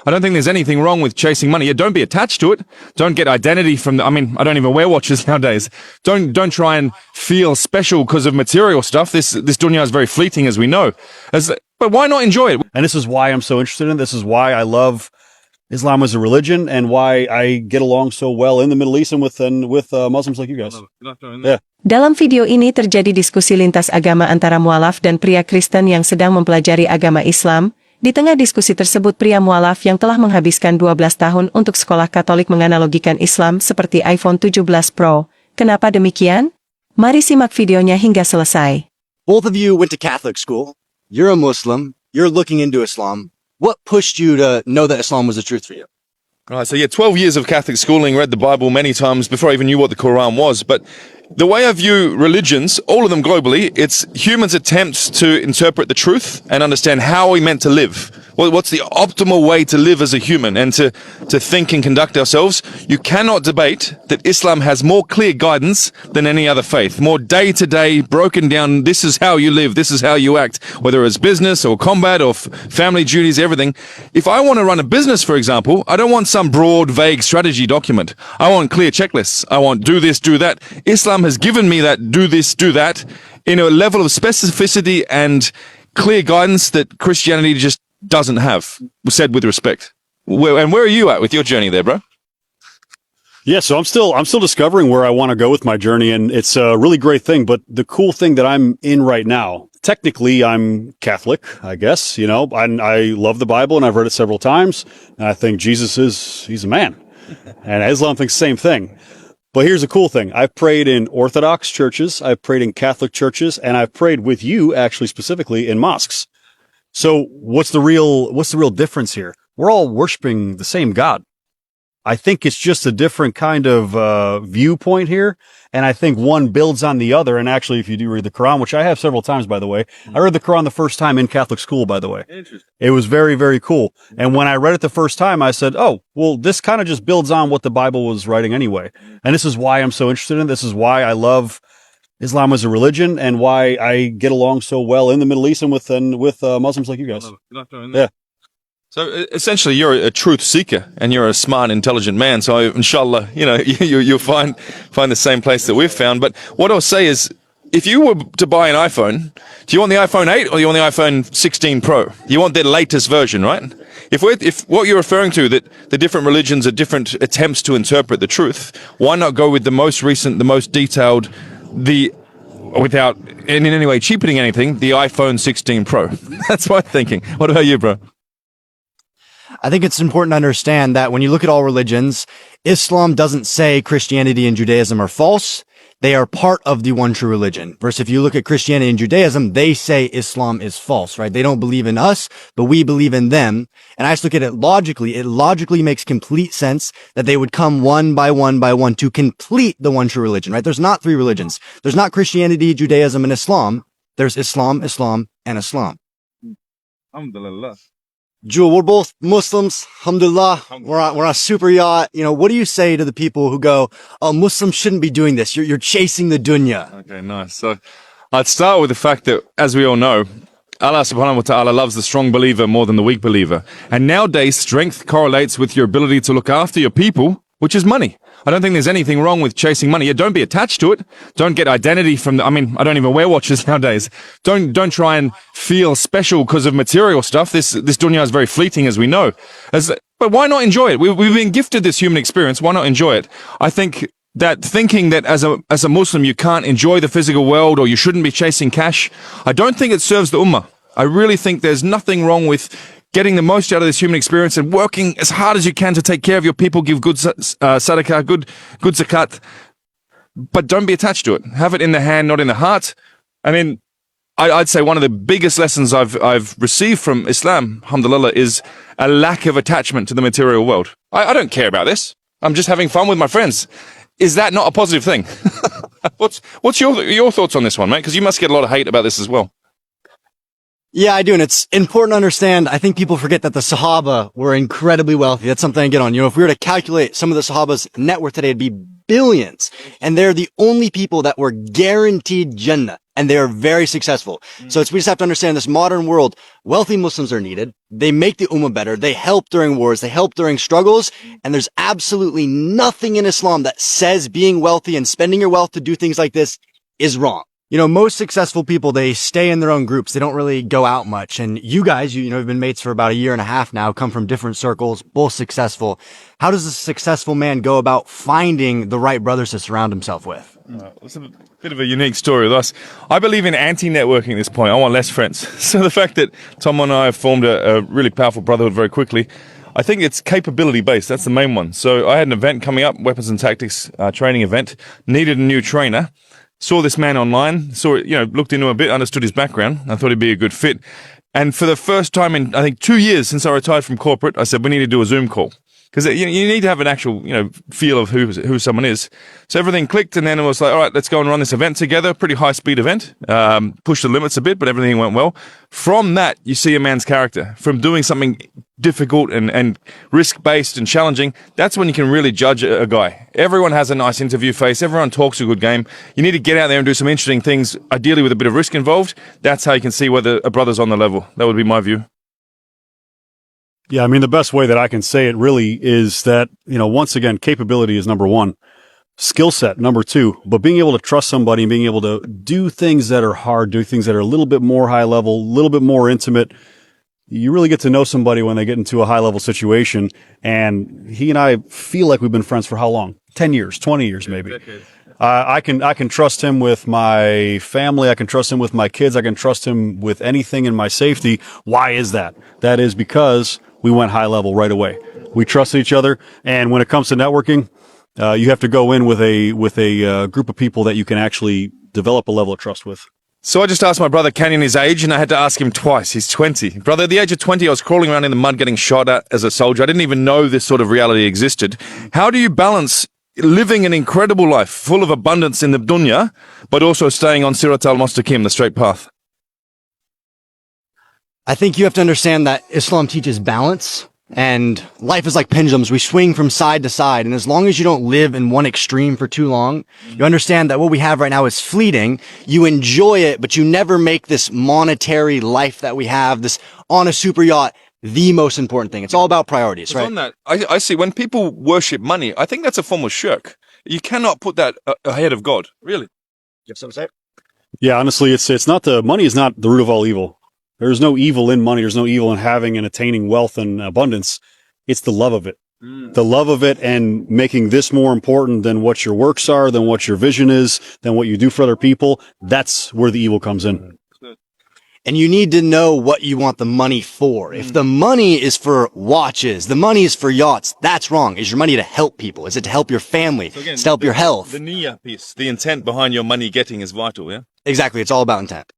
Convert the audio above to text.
I don't think there's anything wrong with chasing money. Yeah, don't be attached to it. Don't get identity from I don't even wear watches nowadays. Don't try and feel special because of material stuff. This dunya is very fleeting, as we know. But why not enjoy it? And this is why I'm so interested in it. This is why I love Islam as a religion and why I get along so well in the Middle East and with Muslims like you guys. Yeah. Dalam video ini terjadi diskusi lintas agama antara mualaf dan pria Kristen yang sedang mempelajari agama Islam. Di tengah diskusi tersebut, pria mualaf yang telah menghabiskan 12 tahun untuk sekolah Katolik menganalogikan Islam seperti iPhone 17 Pro. Kenapa demikian? Mari simak videonya hingga selesai. Both of you went to Catholic school. You're a Muslim. You're looking into Islam. What pushed you to know that Islam was the truth for you? Right, so 12 years of Catholic schooling, read the Bible many times before I even knew what the Quran was. But the way I view religions, all of them globally, it's humans' attempts to interpret the truth and understand how we're meant to live. What's the optimal way to live as a human and to think and conduct ourselves? You cannot debate that Islam has more clear guidance than any other faith. More day-to-day, broken down, this is how you live, this is how you act, whether it's business or combat or family duties, everything. If I want to run a business, for example, I don't want some broad, vague strategy document. I want clear checklists. I want do this, do that. Islam has given me that do this, do that in a level of specificity and clear guidance that Christianity just doesn't have, said with respect. Where are you at with your journey there, bro? Yeah, so I'm still discovering where I want to go with my journey, and it's a really great thing. But the cool thing that I'm in right now, technically I'm Catholic, I guess, you know, I love the Bible and I've read it several times. And I think he's a man, and Islam thinks the same thing. But here's the cool thing. I've prayed in Orthodox churches, I've prayed in Catholic churches, and I've prayed with you actually specifically in mosques. So what's the real difference here? We're all worshiping the same God. I think it's just a different kind of viewpoint here. And I think one builds on the other. And actually, if you do read the Quran, which I have several times, by the way, I read the Quran the first time in Catholic school, by the way. Interesting. It was very, very cool. And when I read it the first time, I said, oh, well, this kind of just builds on what the Bible was writing anyway. And this is why I'm so interested in it. This is why I love Islam as a religion and why I get along so well in the Middle East and with Muslims like you guys. Yeah. So essentially, you're a truth seeker and you're a smart, intelligent man. So inshallah, you know, you'll find the same place that we've found. But what I'll say is, if you were to buy an iPhone, do you want the iPhone 8 or do you want the iPhone 16 Pro? You want the latest version, right? If what you're referring to, that the different religions are different attempts to interpret the truth, why not go with the most recent, the most detailed, without in any way cheapening anything, the iPhone 16 Pro? That's my thinking. What about you, bro? I think it's important to understand that when you look at all religions, Islam doesn't say Christianity and Judaism are false. They are part of the one true religion. Versus if you look at Christianity and Judaism, they say Islam is false, right? They don't believe in us, but we believe in them. And I just look at it logically. It logically makes complete sense that they would come one by one to complete the one true religion, right? There's not three religions. There's not Christianity, Judaism, and Islam. There's Islam, and Islam. Alhamdulillah. Jewel, we're both Muslims. Alhamdulillah. We're on a super yacht. You know, what do you say to the people who go, oh, Muslims shouldn't be doing this. You're chasing the dunya. Okay, nice. So I'd start with the fact that, as we all know, Allah subhanahu wa ta'ala loves the strong believer more than the weak believer. And nowadays, strength correlates with your ability to look after your people, which is money. I don't think there's anything wrong with chasing money. Yeah, don't be attached to it. Don't get identity from I don't even wear watches nowadays. Don't try and feel special because of material stuff. This dunya is very fleeting, as we know. But why not enjoy it? We've been gifted this human experience. Why not enjoy it? I think that thinking that as a Muslim you can't enjoy the physical world or you shouldn't be chasing cash, I don't think it serves the ummah. I really think there's nothing wrong with getting the most out of this human experience and working as hard as you can to take care of your people, give good sadaqah, good zakat, but don't be attached to it. Have it in the hand, not in the heart. I mean, I'd say one of the biggest lessons I've received from Islam, alhamdulillah, is a lack of attachment to the material world. I don't care about this. I'm just having fun with my friends. Is that not a positive thing? What's your thoughts on this one, mate? Because you must get a lot of hate about this as well. Yeah, I do. And it's important to understand. I think people forget that the Sahaba were incredibly wealthy. That's something I get on. You know, if we were to calculate some of the Sahaba's net worth today, it'd be billions. And they're the only people that were guaranteed Jannah. And they are very successful. So we just have to understand this modern world, wealthy Muslims are needed. They make the ummah better. They help during wars. They help during struggles. And there's absolutely nothing in Islam that says being wealthy and spending your wealth to do things like this is wrong. You know, most successful people, they stay in their own groups. They don't really go out much. And you guys, you know, have been mates for about a year and a half now, come from different circles, both successful. How does a successful man go about finding the right brothers to surround himself with? It's a bit of a unique story with us. I believe in anti-networking at this point. I want less friends. So the fact that Tom and I have formed a really powerful brotherhood very quickly, I think it's capability-based. That's the main one. So I had an event coming up, weapons and tactics training event, needed a new trainer. Saw this man online, looked into him a bit, understood his background. I thought he'd be a good fit. And for the first time in, I think, 2 years since I retired from corporate, I said, we need to do a Zoom call. Because you need to have an actual, feel of who someone is. So everything clicked, and then it was like, all right, let's go and run this event together. Pretty high-speed event. Pushed the limits a bit, but everything went well. From that, you see a man's character. From doing something difficult and risk-based and challenging, that's when you can really judge a guy. Everyone has a nice interview face. Everyone talks a good game. You need to get out there and do some interesting things, ideally with a bit of risk involved. That's how you can see whether a brother's on the level. That would be my view. Yeah, I mean, the best way that I can say it really is that, once again, capability is number one, skill set number two, but being able to trust somebody and being able to do things that are hard, do things that are a little bit more high level, a little bit more intimate. You really get to know somebody when they get into a high level situation. And he and I feel like we've been friends for how long? 10 years, 20 years, maybe. I can trust him with my family. I can trust him with my kids. I can trust him with anything in my safety. Why is that? That is because we went high level right away. We trusted each other. And when it comes to networking, you have to go in with a group of people that you can actually develop a level of trust with. So I just asked my brother Canyon his age, and I had to ask him twice. He's 20. Brother, at the age of 20, I was crawling around in the mud getting shot at as a soldier. I didn't even know this sort of reality existed. How do you balance living an incredible life full of abundance in the dunya, but also staying on Sirat al-Mustaqim, the straight path? I think you have to understand that Islam teaches balance, and life is like pendulums. We swing from side to side. And as long as you don't live in one extreme for too long, you understand that what we have right now is fleeting. You enjoy it, but you never make this monetary life that we have, this on a super yacht, the most important thing. It's all about priorities, right? On that, I see when people worship money, I think that's a form of shirk. You cannot put that ahead of God, really. You have something to say? Yeah, honestly, it's not money is not the root of all evil. There's no evil in money. There's no evil in having and attaining wealth and abundance. It's the love of it. The love of it and making this more important than what your works are, than what your vision is, than what you do for other people. That's where the evil comes in. And you need to know what you want the money for. If the money is for watches, the money is for yachts, that's wrong. Is your money to help people? Is it to help your family? So again, it's to help your health. The niyyah piece, the intent behind your money getting is vital, yeah? Exactly. It's all about intent.